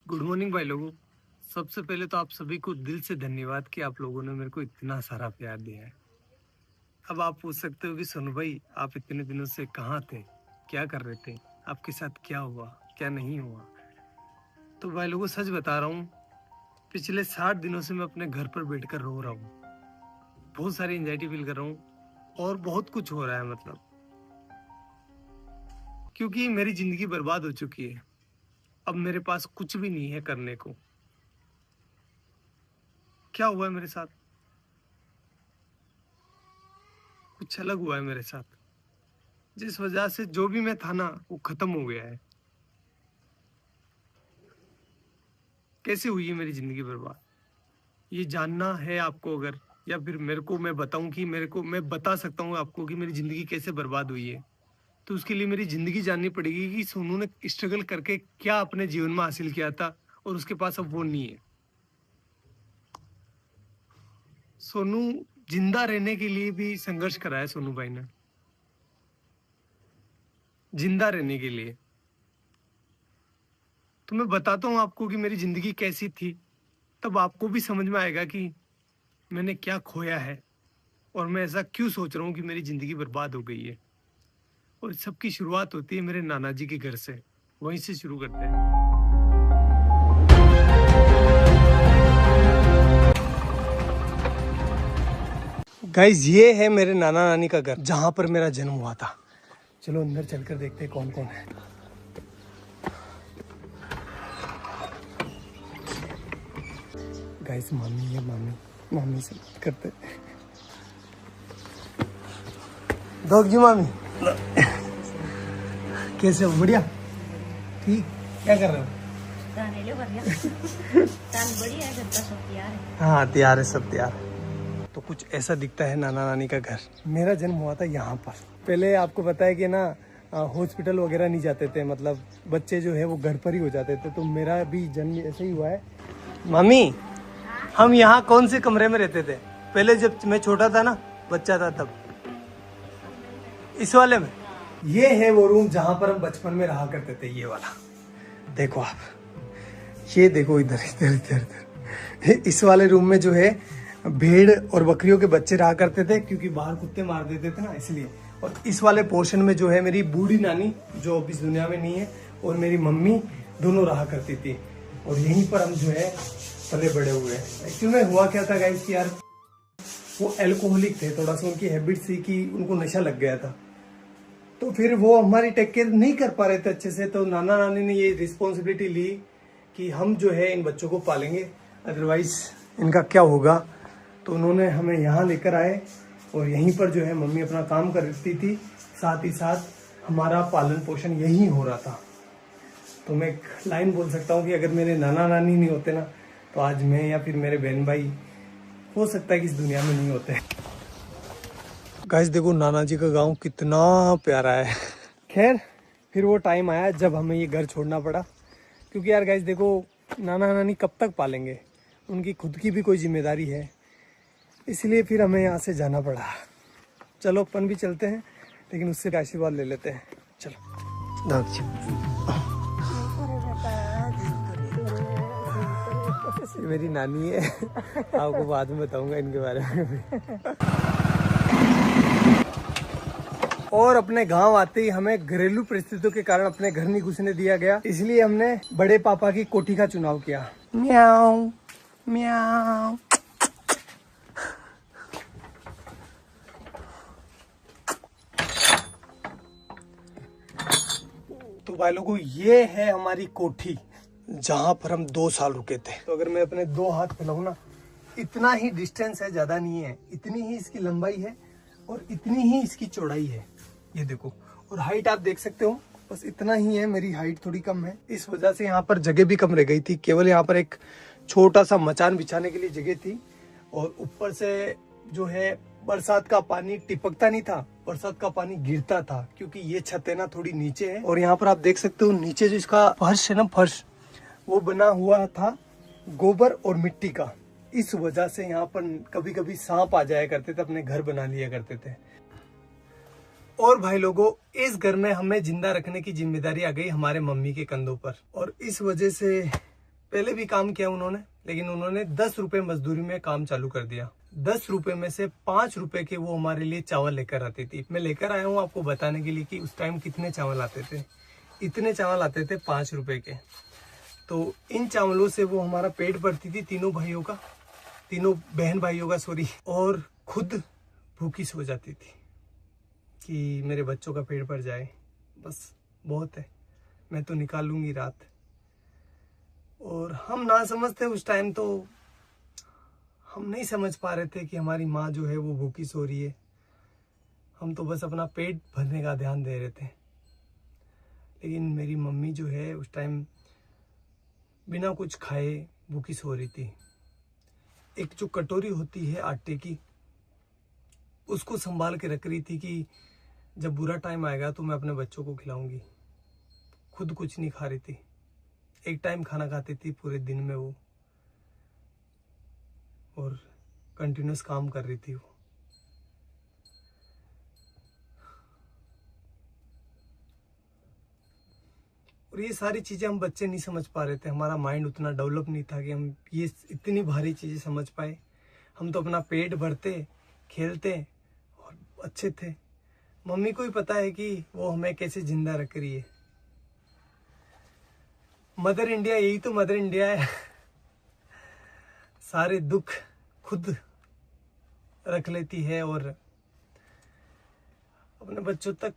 Good morning भाई लोगों। सबसे पहले तो आप सभी को दिल से धन्यवाद कि आप लोगों ने मेरे को इतना सारा प्यार दिया है। अब आप पूछ सकते हो कि सोनू भाई आप इतने दिनों से कहाँ थे, क्या कर रहे थे, आपके साथ क्या हुआ क्या नहीं हुआ। तो भाई लोगों सच बता रहा हूँ, पिछले 60 दिनों से मैं अपने घर पर बैठकर रो रहा हूँ। बहुत सारी एंजाइटी फील कर रहा हूँ और बहुत कुछ हो रहा है, मतलब क्योंकि मेरी जिंदगी बर्बाद हो चुकी है। अब मेरे पास कुछ भी नहीं है करने को। क्या हुआ है मेरे साथ, कुछ अलग हुआ है मेरे साथ, जिस वजह से जो भी मैं था ना वो खत्म हो गया है। कैसे हुई है मेरी जिंदगी बर्बाद, ये जानना है आपको अगर, या फिर मेरे को मैं बताऊं कि मेरे को मैं बता सकता हूँ आपको कि मेरी जिंदगी कैसे बर्बाद हुई है, तो उसके लिए मेरी जिंदगी जाननी पड़ेगी कि सोनू ने स्ट्रगल करके क्या अपने जीवन में हासिल किया था और उसके पास अब वो नहीं है। सोनू जिंदा रहने के लिए भी संघर्ष करा है सोनू भाई ने, जिंदा रहने के लिए। तो मैं बताता हूँ आपको कि मेरी जिंदगी कैसी थी, तब आपको भी समझ में आएगा कि मैंने क्या खोया है और मैं ऐसा क्यों सोच रहा हूँ कि मेरी जिंदगी बर्बाद हो गई है। और सबकी शुरुआत होती है मेरे नाना जी के घर से, वहीं से शुरू करते हैं। गाइस ये है मेरे नाना नानी का घर, जहां पर मेरा जन्म हुआ था। चलो अंदर चलकर देखते हैं कौन कौन है। गाइस मामी है, मामी से बात करते हैं। दोग जी मामी कैसे हो? बढ़िया, ठीक। क्या कर रहे हो? हाँ तैयार है, सब तैयार है। तो कुछ ऐसा दिखता है नाना नानी का घर। मेरा जन्म हुआ था यहाँ पर। पहले आपको पता है कि ना हॉस्पिटल वगैरह नहीं जाते थे, मतलब बच्चे जो है वो घर पर ही हो जाते थे। तो मेरा भी जन्म ऐसे ही हुआ है। मम्मी हम यहाँ कौन से कमरे में रहते थे पहले, जब मैं छोटा था ना, बच्चा था तब? इस वाले में। ये है वो रूम जहां पर हम बचपन में रहा करते थे, ये वाला। देखो आप, ये देखो इधर इधर इधर इधर। इस वाले रूम में जो है भेड़ और बकरियों के बच्चे रहा करते थे, क्योंकि बाहर कुत्ते मार देते थे ना, इसलिए। और इस वाले पोर्शन में जो है मेरी बूढ़ी नानी, जो अब इस दुनिया में नहीं है, और मेरी मम्मी दोनों रहा करती थी। और यहीं पर हम जो है पले बड़े हुए। एक्चुअली में हुआ क्या था गाइस कि यार वो एल्कोहलिक थे, थोड़ा सा उनकी हैबिट थी कि उनको नशा लग गया था। तो फिर वो हमारी टेक केयर नहीं कर पा रहे थे अच्छे से। तो नाना नानी ने ये रिस्पॉन्सिबिलिटी ली कि हम जो है इन बच्चों को पालेंगे, अदरवाइज इनका क्या होगा। तो उन्होंने हमें यहाँ लेकर आए और यहीं पर जो है मम्मी अपना काम करती थी, साथ ही साथ हमारा पालन पोषण यहीं हो रहा था। तो मैं एक लाइन बोल सकता हूँ कि अगर मेरे नाना नानी नहीं होते ना, तो आज मैं या फिर मेरे बहन भाई हो सकता है कि इस दुनिया में नहीं होते। गाइस देखो नाना जी का गांव कितना प्यारा है। खैर फिर वो टाइम आया जब हमें ये घर छोड़ना पड़ा, क्योंकि यार गाइस देखो नाना नानी कब तक पालेंगे, उनकी खुद की भी कोई जिम्मेदारी है, इसलिए फिर हमें यहाँ से जाना पड़ा। चलो अपन भी चलते हैं, लेकिन उससे आशीर्वाद ले लेते हैं। चलो ये मेरी नानी है, आपको बाद में बताऊंगा इनके बारे में। और अपने गांव आते ही हमें घरेलू परिस्थितियों के कारण अपने घर नहीं घुसने दिया गया, इसलिए हमने बड़े पापा की कोठी का चुनाव किया। म्याऊ म्याऊ। तो भाई लोगों ये है हमारी कोठी, जहां पर हम 2 साल रुके थे। तो अगर मैं अपने 2 हाथ फैलाऊं ना, इतना ही डिस्टेंस है, ज्यादा नहीं है, इतनी ही इसकी लंबाई है और इतनी ही इसकी चौड़ाई है। ये देखो, और हाइट आप देख सकते हो, बस इतना ही है। मेरी हाइट थोड़ी कम है, इस वजह से यहाँ पर जगह भी कम रह गई थी। केवल यहाँ पर एक छोटा सा मचान बिछाने के लिए जगह थी। और ऊपर से जो है बरसात का पानी टिपकता नहीं था, बरसात का पानी गिरता था, क्योंकि ये छत है ना थोड़ी नीचे है। और यहाँ पर आप देख सकते हो नीचे जो इसका फर्श है ना, फर्श वो बना हुआ था गोबर और मिट्टी का। इस वजह से यहाँ पर कभी कभी सांप आ जाया करते थे, अपने घर बना लिया करते थे। और भाई लोगों इस घर में हमें जिंदा रखने की जिम्मेदारी आ गई हमारे मम्मी के कंधों पर। और इस वजह से पहले भी काम किया उन्होंने, लेकिन उन्होंने 10 रुपए मजदूरी में काम चालू कर दिया। 10 रुपए में से 5 रुपए के वो हमारे लिए चावल लेकर आती थी। मैं लेकर आया हूँ आपको बताने के लिए कि उस टाइम कितने चावल आते थे। इतने चावल आते थे 5 रुपए के। तो इन चावलों से वो हमारा पेट भरती थी, तीनों बहन भाइयों का सॉरी, और खुद भूखी सो जाती थी कि मेरे बच्चों का पेट भर जाए, बस बहुत है, मैं तो निकाल लूंगी रात। और हम ना समझते उस टाइम, तो हम नहीं समझ पा रहे थे कि हमारी माँ जो है वो भूखी सो रही है। हम तो बस अपना पेट भरने का ध्यान दे रहे थे। लेकिन मेरी मम्मी जो है उस टाइम बिना कुछ खाए भूखी सो रही थी। एक जो कटोरी होती है आटे की, उसको संभाल के रख रही थी कि जब बुरा टाइम आएगा तो मैं अपने बच्चों को खिलाऊंगी। खुद कुछ नहीं खा रही थी, एक टाइम खाना खाती थी पूरे दिन में वो, और कंटिन्यूस काम कर रही थी वो। और ये सारी चीजें हम बच्चे नहीं समझ पा रहे थे, हमारा माइंड उतना डेवलप नहीं था कि हम ये इतनी भारी चीजें समझ पाए। हम तो अपना पेट भरते, खेलते और अच्छे थे। मम्मी को ही पता है कि वो हमें कैसे जिंदा रख रही है। मदर इंडिया, यही तो मदर इंडिया है। सारे दुख खुद रख लेती है और अपने बच्चों तक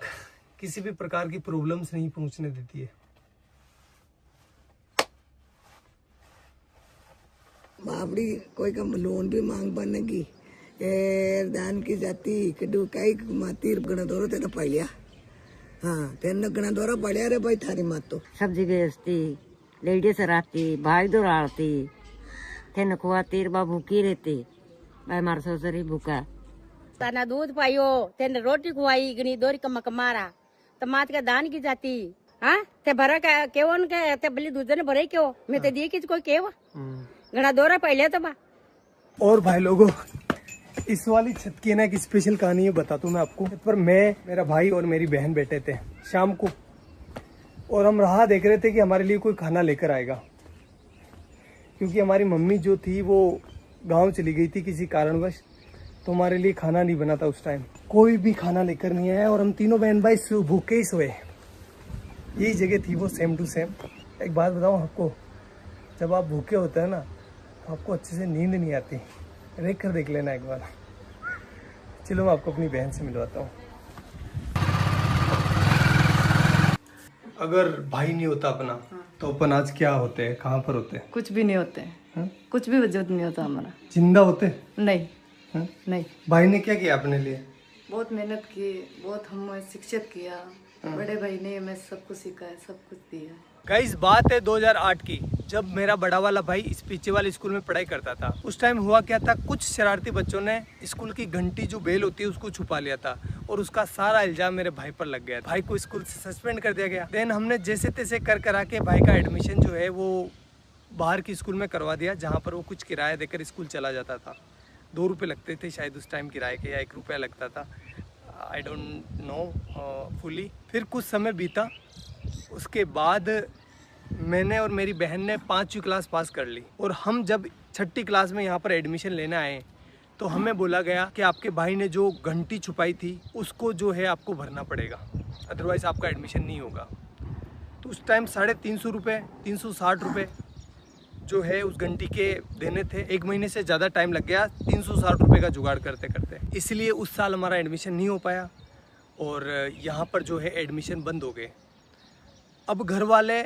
किसी भी प्रकार की प्रॉब्लम्स नहीं पहुंचने देती है। बापड़ी कोई का लोन भी मांग बनेगी दान की जाती कड़ू कई माती गणा दौरा तेरा पड़िया। हाँ तेन गणा दौरा पड़िया रे भाई थारी मात तो सब्जी बेचती, लेडीज राती, भाई दौड़ाती, तेन खुआती, बा भूखी रहती, भाई मार ससुरी भूखा। तना दूध पाइयो, तेन रोटी खुआई, गनी दोरी कमा कमारा, तो मात का दान की जाती। हाँ ते भरा का केवन के ते बली दूध ने भरे क्यों, मैं ते दी किस कोई केव गणा दौरा पहले तो बा। और भाई लोगों, इस वाली छत की ना एक स्पेशल कहानी है, बताता हूँ मैं आपको। पर मैं, मेरा भाई और मेरी बहन बैठे थे शाम को, और हम राह देख रहे थे कि हमारे लिए कोई खाना लेकर आएगा, क्योंकि हमारी मम्मी जो थी वो गांव चली गई थी किसी कारणवश, तो हमारे लिए खाना नहीं बना था उस टाइम। कोई भी खाना लेकर नहीं आया और हम तीनों बहन भाई भूखे ही सोए। यही जगह थी वो, सेम टू सेम। एक बात बताऊँ आपको, जब आप भूखे होते हैं ना तो आपको अच्छे से नींद नहीं आती। रेख कर देख लेना एक बार। चलो मैं आपको अपनी बहन से मिलवाता हूँ। अगर भाई नहीं होता अपना तो अपन आज क्या होते हैं, कहाँ पर होते हैं? कुछ भी नहीं होते हैं, कुछ भी वजूद नहीं होता हमारा। जिंदा होते? नहीं है? नहीं। भाई ने क्या किया अपने लिए? बहुत मेहनत की, बहुत हमें शिक्षित किया। बड़े भाई ने हमें सब कुछ सिखाया, सब कुछ दिया। गाइस बात है 2008 की, जब मेरा बड़ा वाला भाई इस पीछे वाले स्कूल में पढ़ाई करता था। उस टाइम हुआ क्या था, कुछ शरारती बच्चों ने स्कूल की घंटी जो बेल होती है उसको छुपा लिया था, और उसका सारा इल्जाम मेरे भाई पर लग गया। भाई को स्कूल से सस्पेंड कर दिया गया। देन हमने जैसे तैसे कर करा के भाई का एडमिशन जो है वो बाहर की स्कूल में करवा दिया, जहाँ पर वो कुछ किराया देकर स्कूल चला जाता था। 2 रुपये लगते थे शायद उस टाइम किराए के, या 1 रुपया लगता था, आई डोंट नो फुली। फिर कुछ समय बीता, उसके बाद मैंने और मेरी बहन ने 5वीं क्लास पास कर ली, और हम जब 6ठी क्लास में यहाँ पर एडमिशन लेने आए तो हमें बोला गया कि आपके भाई ने जो घंटी छुपाई थी उसको जो है आपको भरना पड़ेगा, अदरवाइज़ आपका एडमिशन नहीं होगा। तो उस टाइम 350 रुपये, 360 रुपये जो है उस घंटी के देने थे। 1 महीने से ज़्यादा टाइम लग गया 360 रुपये का जुगाड़ करते करते, इसलिए उस साल हमारा एडमिशन नहीं हो पाया और यहाँ पर जो है एडमिशन बंद हो गए। अब घर वाले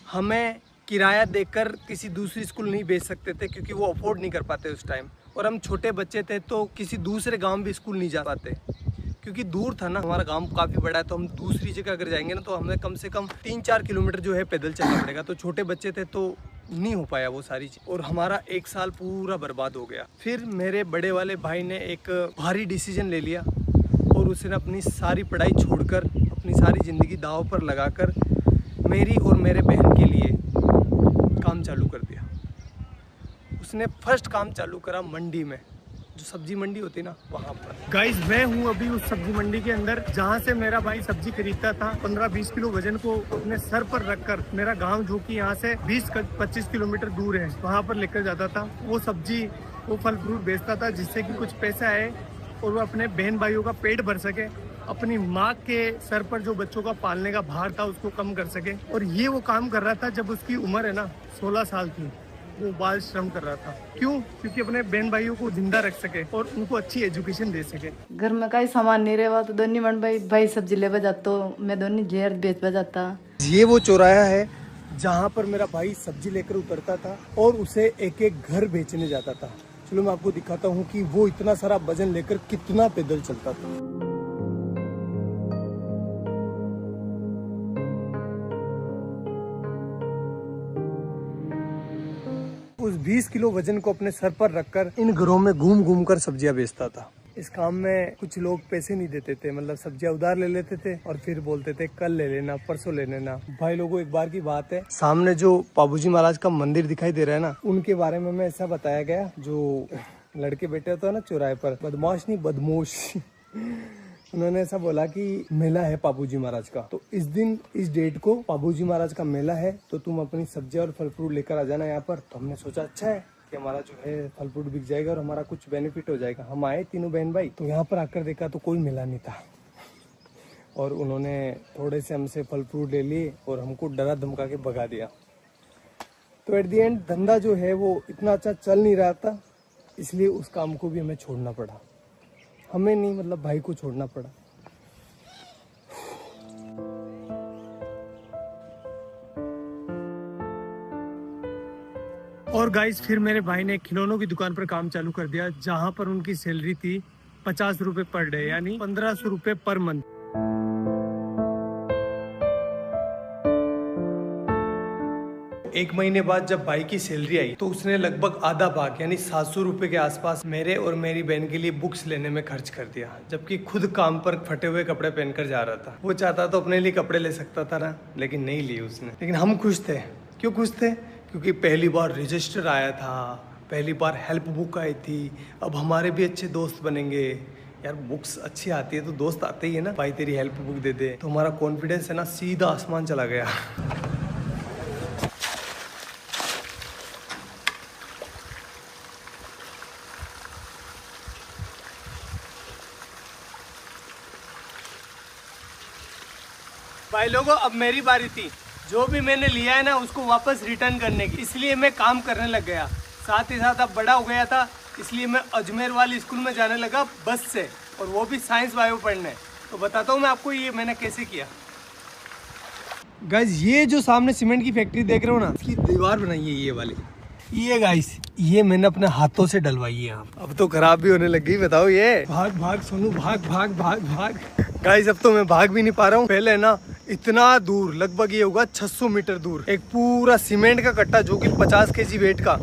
हमें किराया देकर किसी दूसरी स्कूल नहीं भेज सकते थे, क्योंकि वो अफोर्ड नहीं कर पाते उस टाइम, और हम छोटे बच्चे थे तो किसी दूसरे गांव भी स्कूल नहीं जा पाते, क्योंकि दूर था ना। हमारा गांव काफ़ी बड़ा है, तो हम दूसरी जगह अगर जाएंगे ना तो हमें कम से कम 3-4 किलोमीटर जो है पैदल चलना पड़ेगा। तो छोटे बच्चे थे तो नहीं हो पाया वो सारी चीज़, और हमारा 1 साल पूरा बर्बाद हो गया। फिर मेरे बड़े वाले भाई ने एक भारी डिसीजन ले लिया, और उसने अपनी सारी पढ़ाई छोड़कर, अपनी सारी ज़िंदगी दांव पर लगाकर मेरी और मेरे बहन के लिए काम चालू कर दिया। उसने फर्स्ट काम चालू करा मंडी में, जो सब्जी मंडी होती है ना वहाँ पर। गाइस मैं हूँ अभी उस सब्जी मंडी के अंदर जहाँ से मेरा भाई सब्जी खरीदता था। 15-20 किलो वजन को अपने सर पर रखकर मेरा गांव जो कि यहाँ से 20-25 किलोमीटर दूर है वहाँ पर लेकर जाता था। वो सब्जी वो फल फ्रूट बेचता था जिससे कि कुछ पैसा आए और वो अपने बहन भाइयों का पेट भर सके, अपनी माँ के सर पर जो बच्चों का पालने का भार था उसको कम कर सके। और ये वो काम कर रहा था जब उसकी उम्र है ना 16 साल थी। वो बाल श्रम कर रहा था। क्यों? क्योंकि अपने बहन भाइयों को जिंदा रख सके और उनको अच्छी एजुकेशन दे सके। घर में कई सामान नहीं रहा तो दोनों मन भाई सब्जी ले जाता, मैं दोनों जेर बेच जाता। ये वो चौराहा है जहाँ पर मेरा भाई सब्जी लेकर उतरता था और उसे एक एक घर बेचने जाता था। चलो मैं आपको दिखाता हूँ कि वो इतना सारा वजन लेकर कितना पैदल चलता था। उस 20 किलो वजन को अपने सर पर रखकर इन घरों में घूम घूम कर सब्जियां बेचता था। इस काम में कुछ लोग पैसे नहीं देते थे, मतलब सब्जियां उधार ले लेते थे और फिर बोलते थे कल ले लेना, परसों ले लेना। भाई लोगों एक बार की बात है, सामने जो पाबूजी महाराज का मंदिर दिखाई दे रहा है ना, उनके बारे में हमें ऐसा बताया गया, जो लड़के बैठे होते हैं ना चौराहे पर, बदमाश नहीं बदमोश उन्होंने ऐसा बोला कि मेला है पाबूजी महाराज का, तो इस दिन इस डेट को पाबूजी महाराज का मेला है, तो तुम अपनी सब्जियां और फल फ्रूट लेकर आ जाना यहाँ पर। तो हमने सोचा अच्छा है कि हमारा जो है फल फ्रूट बिक जाएगा और हमारा कुछ बेनिफिट हो जाएगा। हम आए तीनों बहन भाई, तो यहाँ पर आकर देखा तो कोई मेला नहीं था और उन्होंने थोड़े से हमसे फल फ्रूट ले लिए और हमको डरा धमका के भगा दिया। तो एट द एंड धंधा जो है वो इतना अच्छा चल नहीं रहा था, इसलिए उस काम को भी हमें छोड़ना पड़ा। हमें नहीं, मतलब भाई को छोड़ना पड़ा। और गाइस फिर मेरे भाई ने खिलौनों की दुकान पर काम चालू कर दिया, जहां पर उनकी सैलरी थी 50 रुपए पर डे, यानी 1500 रुपए पर मंथ। एक महीने बाद जब भाई की सैलरी आई तो उसने लगभग आधा भाग यानी 700 रुपए के आसपास मेरे और मेरी बहन के लिए बुक्स लेने में खर्च कर दिया, जबकि खुद काम पर फटे हुए कपड़े पहनकर जा रहा था। वो चाहता तो अपने लिए कपड़े ले सकता था ना, लेकिन नहीं लिए उसने। लेकिन हम खुश थे। क्यों खुश थे? क्योंकि पहली बार रजिस्टर आया था, पहली बार हेल्प बुक आई थी। अब हमारे भी अच्छे दोस्त बनेंगे। यार बुक्स अच्छी आती है तो दोस्त आते ही है ना, भाई तेरी हेल्प बुक दे दे, तो हमारा कॉन्फिडेंस है ना सीधा आसमान चला गया। भाई लोगों अब मेरी बारी थी। जो भी मैंने लिया है ना उसको वापस रिटर्न करने की, इसलिए मैं काम करने लग गया। साथ ही साथ अब बड़ा हो गया था, इसलिए मैं अजमेर वाली स्कूल में जाने लगा बस से, और वो भी साइंस बायो पढ़ने। तो बताता हूँ मैं आपको ये मैंने कैसे किया। गाइस ये जो सामने सीमेंट की फैक्ट्री देख रहे हो ना, इसकी दीवार बनाई है ये वाली। ये गाइस ये मैंने अपने हाथों से डलवाई है। अब तो खराब भी होने लग गई। बताओ ये भाग भाग सोनू भाग भाग भाग भाग। गाइस अब तो मैं भाग भी नहीं पा रहा हूँ। पहले ना इतना दूर, लगभग ये होगा 600 मीटर दूर, एक पूरा सीमेंट का कट्टा जो कि 50 केजी वेट का,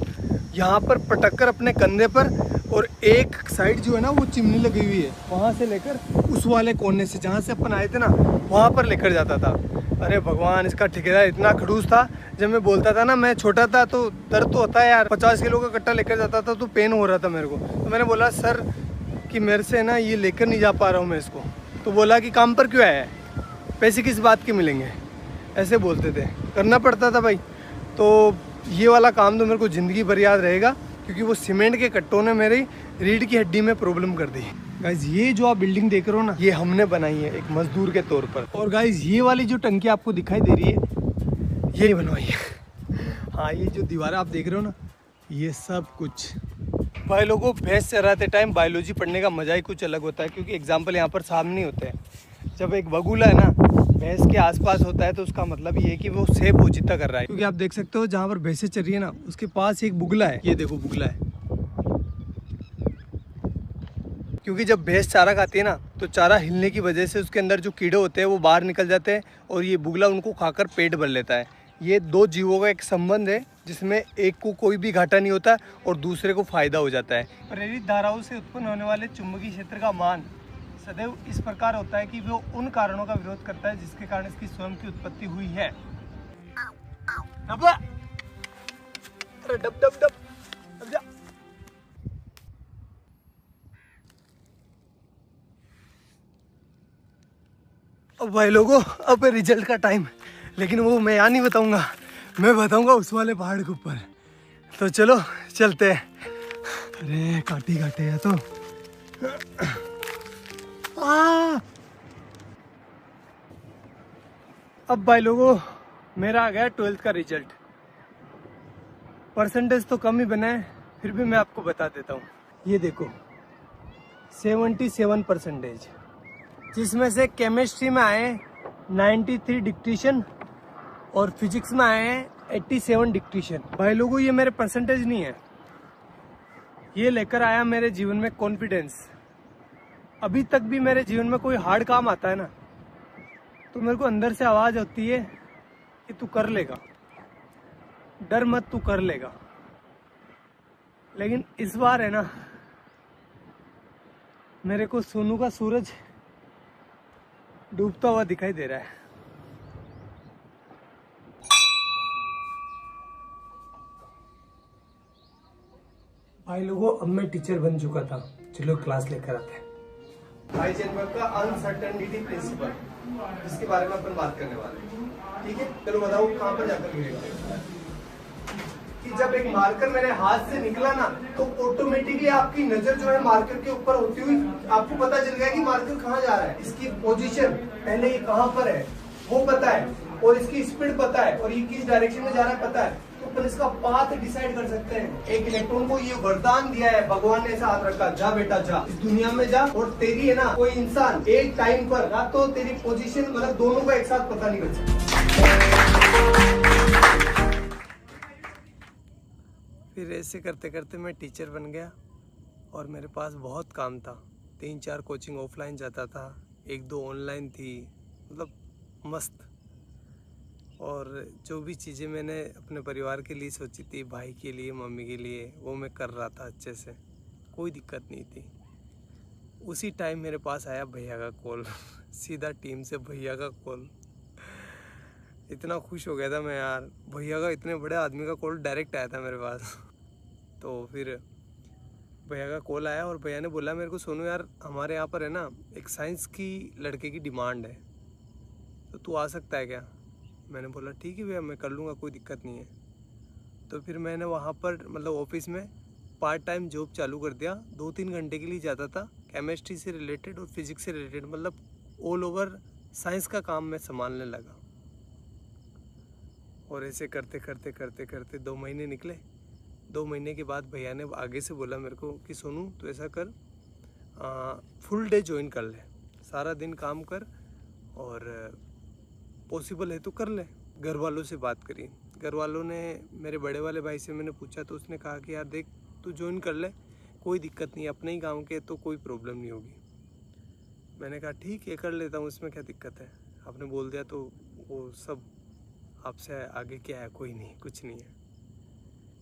यहाँ पर पटक कर अपने कंधे पर, और एक साइड जो है ना वो चिमनी लगी हुई है, वहाँ से लेकर उस वाले कोने से जहाँ से अपन आए थे ना वहाँ पर लेकर जाता था। अरे भगवान, इसका ठेकेदार इतना खड़ूस था। जब मैं बोलता था ना, मैं छोटा था तो दर्द तो होता है यार, 50 किलो का कट्टा लेकर जाता था तो पेन हो रहा था मेरे को। तो मैंने बोला सर कि मेरे से ना ये लेकर नहीं जा पा रहा हूँ मैं इसको। तो बोला कि काम पर क्यों आया है, पैसे किस बात के मिलेंगे, ऐसे बोलते थे। करना पड़ता था भाई। तो ये वाला काम तो मेरे को ज़िंदगी भर याद रहेगा, क्योंकि वो सीमेंट के कट्टों ने मेरी रीढ़ की हड्डी में प्रॉब्लम कर दी। गाइज ये जो आप बिल्डिंग देख रहे हो ना, ये हमने बनाई है एक मजदूर के तौर पर। और गाइज ये वाली जो टंकी आपको दिखाई दे रही है, ये बनवाई है। हाँ, ये जो दीवारें आप देख रहे हो ना, ये सब कुछ। भाई लोगों, भैंस चराते टाइम बायोलॉजी पढ़ने का मजा ही कुछ अलग होता है, क्योंकि एग्जाम्पल यहाँ पर सामने होते हैं। जब एक बगुला है ना भैंस के आसपास होता है तो उसका मतलब ये है कि वो सेब पोचिता कर रहा है। क्योंकि आप देख सकते हो जहाँ पर भैंसें चल रही है ना, उसके पास एक बुगला है। ये देखो बुगला है। क्योंकि जब भैंस चारा खाती है ना, तो चारा हिलने की वजह से उसके अंदर जो कीड़े होते हैं वो बाहर निकल जाते हैं, और ये बुगला उनको खाकर पेट भर लेता है। ये दो जीवों का एक संबंध है, जिसमें एक को कोई भी घाटा नहीं होता और दूसरे को फायदा हो जाता है। प्रेरित धाराओं से उत्पन्न होने वाले चुंबकीय क्षेत्र का मान सदैव इस प्रकार होता है कि वो उन कारणों का विरोध करता है जिसके कारण इसकी स्वयं की उत्पत्ति हुई है। अरे डब डब डब, डब जा। अब भाई लोगों अब रिजल्ट का टाइम, लेकिन वो मैं यहाँ नहीं बताऊंगा, मैं बताऊंगा उस वाले पहाड़ के ऊपर। तो चलो चलते हैं। अरे काटे है तो अब भाई लोगों मेरा आ गया 12th का रिजल्ट। परसेंटेज तो कम ही बना है, फिर भी मैं आपको बता देता हूँ। ये देखो 77%, जिसमें से केमिस्ट्री में आए 93 डिक्टेशन और फिजिक्स में आए हैं 87 डिक्टेशन। भाई लोगों ये मेरे परसेंटेज नहीं है, ये लेकर आया मेरे जीवन में कॉन्फिडेंस। अभी तक भी मेरे जीवन में कोई हार्ड काम आता है ना, तो मेरे को अंदर से आवाज होती है कि तू कर लेगा, डर मत, तू कर लेगा। लेकिन इस बार है ना, मेरे को सोनू का सूरज डूबता हुआ दिखाई दे रहा है। भाई लोगों अब मैं टीचर बन चुका था, चलो क्लास लेकर आते हैं। हाइजेनबर्ग का अनसर्टेनिटी प्रिंसिपल, जिसके बारे में अपन बात करने वाले हैं। ठीक है, चलो बताओ कहाँ पर जाकर मिलेगा। कि जब एक मार्कर मेरे हाथ से निकला ना, तो ऑटोमेटिकली आपकी नजर जो है मार्कर के ऊपर होती हुई आपको पता चल गया कि मार्कर कहाँ जा रहा है। इसकी पोजीशन पहले ये कहाँ पर है वो पता है, और इसकी स्पीड पता है, और ये किस डायरेक्शन में जा रहा है पता है। तो अपन इसका पाथ डिसाइड कर सकते हैं। एक इलेक्ट्रॉन को ये वरदान दिया है, भगवान ने ऐसा हाथ रखा, जा बेटा जा, इस दुनिया में जा, और तेरी है ना कोई इंसान एक टाइम पर ना तो तेरी पोजीशन मतलब दोनों का एक साथ पता नहीं कर सकता। फिर ऐसे करते करते मैं टीचर बन गया, और मेरे पास बहुत काम था। 3-4 कोचिंग ऑफलाइन जाता था, 1-2 ऑनलाइन थी, मतलब मस्त। और जो भी चीज़ें मैंने अपने परिवार के लिए सोची थी, भाई के लिए, मम्मी के लिए, वो मैं कर रहा था अच्छे से, कोई दिक्कत नहीं थी। उसी टाइम मेरे पास आया भैया का कॉल सीधा टीम से भैया का कॉल। इतना खुश हो गया था मैं यार, भैया का, इतने बड़े आदमी का कॉल डायरेक्ट आया था मेरे पास। तो फिर भैया का कॉल आया और भैया ने बोला मेरे को, सोनू यार हमारे यहाँ पर है ना एक साइंस की लड़के की डिमांड है, तो तू आ सकता है क्या। मैंने बोला ठीक है भैया, मैं कर लूँगा, कोई दिक्कत नहीं है। तो फिर मैंने वहाँ पर मतलब ऑफिस में पार्ट टाइम जॉब चालू कर दिया। 2-3 घंटे के लिए जाता था, केमिस्ट्री से रिलेटेड और फिजिक्स से रिलेटेड, मतलब ऑल ओवर साइंस का काम मैं संभालने लगा। और ऐसे करते करते करते करते 2 महीने निकले। 2 महीने के बाद भैया ने आगे से बोला मेरे को कि सोनू तो ऐसा कर, फुल डे ज्वाइन कर ले, सारा दिन काम कर, और पॉसिबल है तो कर ले। घर वालों से बात करी, घर वालों ने, मेरे बड़े वाले भाई से मैंने पूछा, तो उसने कहा कि यार देख तू ज्वाइन कर ले, कोई दिक्कत नहीं, अपने ही गाँव के तो कोई प्रॉब्लम नहीं होगी। मैंने कहा ठीक है कर लेता हूँ, इसमें क्या दिक्कत है, आपने बोल दिया तो वो सब आपसे आगे क्या है, कोई नहीं, कुछ नहीं है।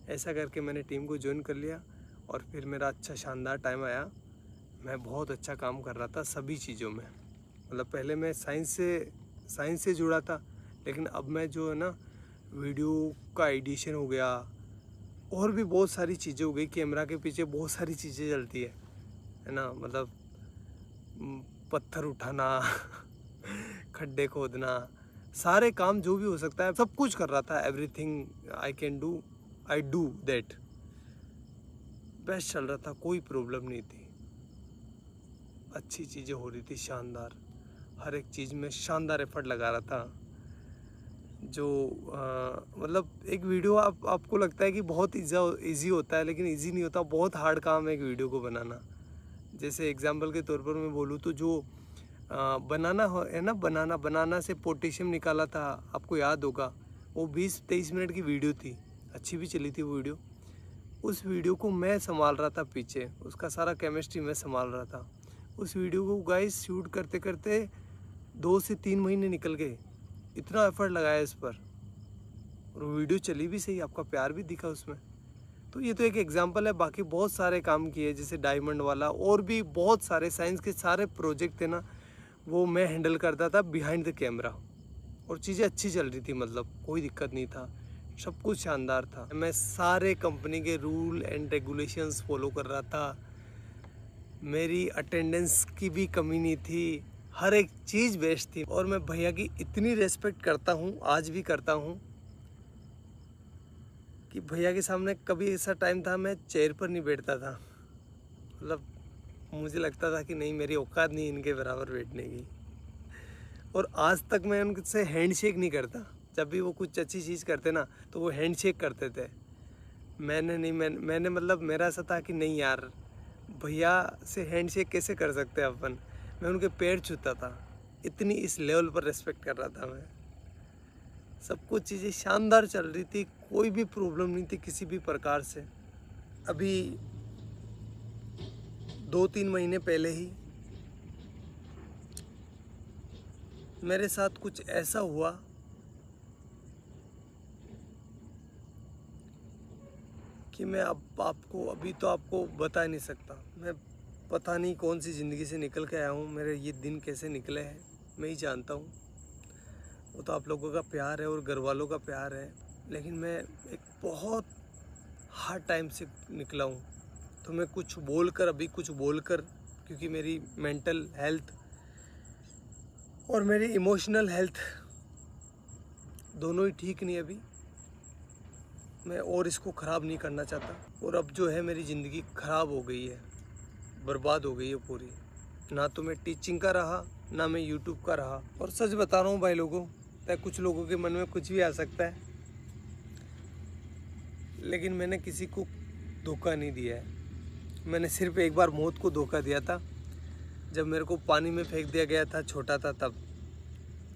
ऐसा करके मैंने टीम को ज्वाइन कर लिया, और फिर मेरा अच्छा शानदार टाइम आया। मैं बहुत अच्छा काम कर रहा था सभी चीज़ों में, मतलब पहले मैं साइंस से जुड़ा था, लेकिन अब मैं जो है ना वीडियो का एडिशन हो गया, और भी बहुत सारी चीज़ें हो गई। कैमरा के पीछे बहुत सारी चीज़ें चलती है ना, मतलब पत्थर उठाना खड्डे खोदना, सारे काम जो भी हो सकता है सब कुछ कर रहा था। Everything I can do, I do that. Best चल रहा था, कोई प्रॉब्लम नहीं थी, अच्छी चीज़ें हो रही थी, शानदार, हर एक चीज़ में शानदार एफर्ट लगा रहा था। जो मतलब एक वीडियो आपको लगता है कि बहुत ईजी होता है, लेकिन ईजी नहीं होता, बहुत हार्ड काम है एक वीडियो को बनाना। जैसे एग्जांपल के तौर पर मैं बोलूँ तो जो बनाना है ना, बनाना से पोटेशियम निकाला था, आपको याद होगा, वो 20-23 मिनट की वीडियो थी, अच्छी भी चली थी वो वीडियो। उस वीडियो को मैं संभाल रहा था पीछे, उसका सारा केमिस्ट्री मैं संभाल रहा था। उस वीडियो को गाइस शूट करते करते 2 से 3 महीने निकल गए, इतना एफर्ट लगाया इस पर, और वीडियो चली भी सही, आपका प्यार भी दिखा उसमें। तो ये तो एक एग्जांपल है, बाकी बहुत सारे काम किए, जैसे डायमंड वाला, और भी बहुत सारे साइंस के सारे प्रोजेक्ट थे ना, वो मैं हैंडल करता था बिहाइंड द कैमरा, और चीज़ें अच्छी चल रही थी, मतलब कोई दिक्कत नहीं था, सब कुछ शानदार था। मैं सारे कंपनी के रूल एंड रेगुलेशंस फॉलो कर रहा था, मेरी अटेंडेंस की भी कमी नहीं थी, हर एक चीज़ बेस्ट थी। और मैं भैया की इतनी रेस्पेक्ट करता हूँ, आज भी करता हूँ, कि भैया के सामने कभी ऐसा टाइम था मैं चेयर पर नहीं बैठता था। मतलब मुझे लगता था कि नहीं, मेरी औकात नहीं इनके बराबर बैठने की। और आज तक मैं उनसे हैंडशेक नहीं करता। जब भी वो कुछ अच्छी चीज़ करते ना तो वो हैंडशेक करते थे। मैंने मतलब मेरा ऐसा था कि नहीं यार, भैया से हैंडशेक कैसे कर सकते हैं अपन। मैं उनके पैर छूता था, इतनी इस लेवल पर रेस्पेक्ट कर रहा था मैं। सब कुछ चीज़ें शानदार चल रही थी, कोई भी प्रॉब्लम नहीं थी किसी भी प्रकार से। अभी 2-3 महीने पहले ही मेरे साथ कुछ ऐसा हुआ कि मैं अब आपको बता नहीं सकता। मैं पता नहीं कौन सी ज़िंदगी से निकल के आया हूँ, मेरे ये दिन कैसे निकले हैं मैं ही जानता हूँ। वो तो आप लोगों का प्यार है और घर वालों का प्यार है, लेकिन मैं एक बहुत हार्ड टाइम से निकला हूँ। तो मैं कुछ बोलकर क्योंकि मेरी मेंटल हेल्थ और मेरी इमोशनल हेल्थ दोनों ही ठीक नहीं अभी। मैं और इसको ख़राब नहीं करना चाहता। और अब जो है मेरी ज़िंदगी ख़राब हो गई है, बर्बाद हो गई है पूरी। ना तो मैं टीचिंग का रहा, ना मैं यूट्यूब का रहा। और सच बता रहा हूँ भाई लोगों, कुछ लोगों के मन में कुछ भी आ सकता है, लेकिन मैंने किसी को धोखा नहीं दिया है। मैंने सिर्फ एक बार मौत को धोखा दिया था, जब मेरे को पानी में फेंक दिया गया था, छोटा था तब।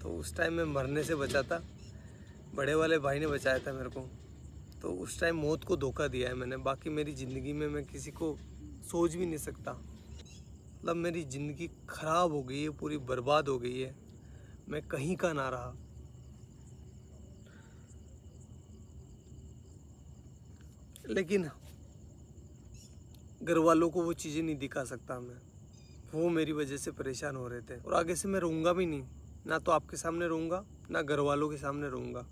तो उस टाइम मैं मरने से बचा था, बड़े वाले भाई ने बचाया था मेरे को। तो उस टाइम मौत को धोखा दिया है मैंने। बाकी मेरी ज़िंदगी में मैं किसी को सोच भी नहीं सकता। मतलब मेरी ज़िंदगी ख़राब हो गई है, पूरी बर्बाद हो गई है, मैं कहीं का ना रहा। लेकिन घर वालों को वो चीज़ें नहीं दिखा सकता मैं। वो मेरी वजह से परेशान हो रहे थे, और आगे से मैं रहूँगा भी नहीं। ना तो आपके सामने रहूँगा, ना घर वालों के सामने रहूँगा।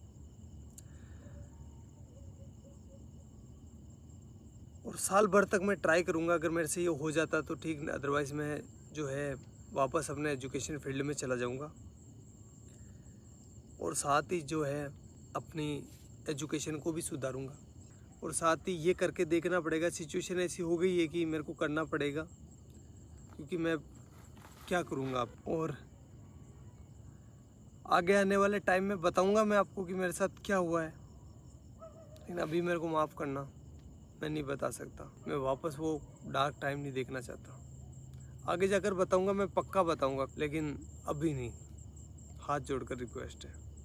और साल भर तक मैं ट्राई करूँगा, अगर मेरे से ये हो जाता तो ठीक, अदरवाइज़ मैं जो है वापस अपने एजुकेशन फील्ड में चला जाऊँगा। और साथ ही जो है अपनी एजुकेशन को भी सुधारूँगा। और साथ ही ये करके देखना पड़ेगा, सिचुएशन ऐसी हो गई है कि मेरे को करना पड़ेगा, क्योंकि मैं क्या करूँगा अब। और आगे आने वाले टाइम में बताऊँगा मैं आपको कि मेरे साथ क्या हुआ है, लेकिन अभी मेरे को माफ़ करना, मैं नहीं बता सकता। मैं वापस वो डार्क टाइम नहीं देखना चाहता। आगे जाकर बताऊँगा, मैं पक्का बताऊँगा, लेकिन अभी नहीं। हाथ जोड़कर रिक्वेस्ट है।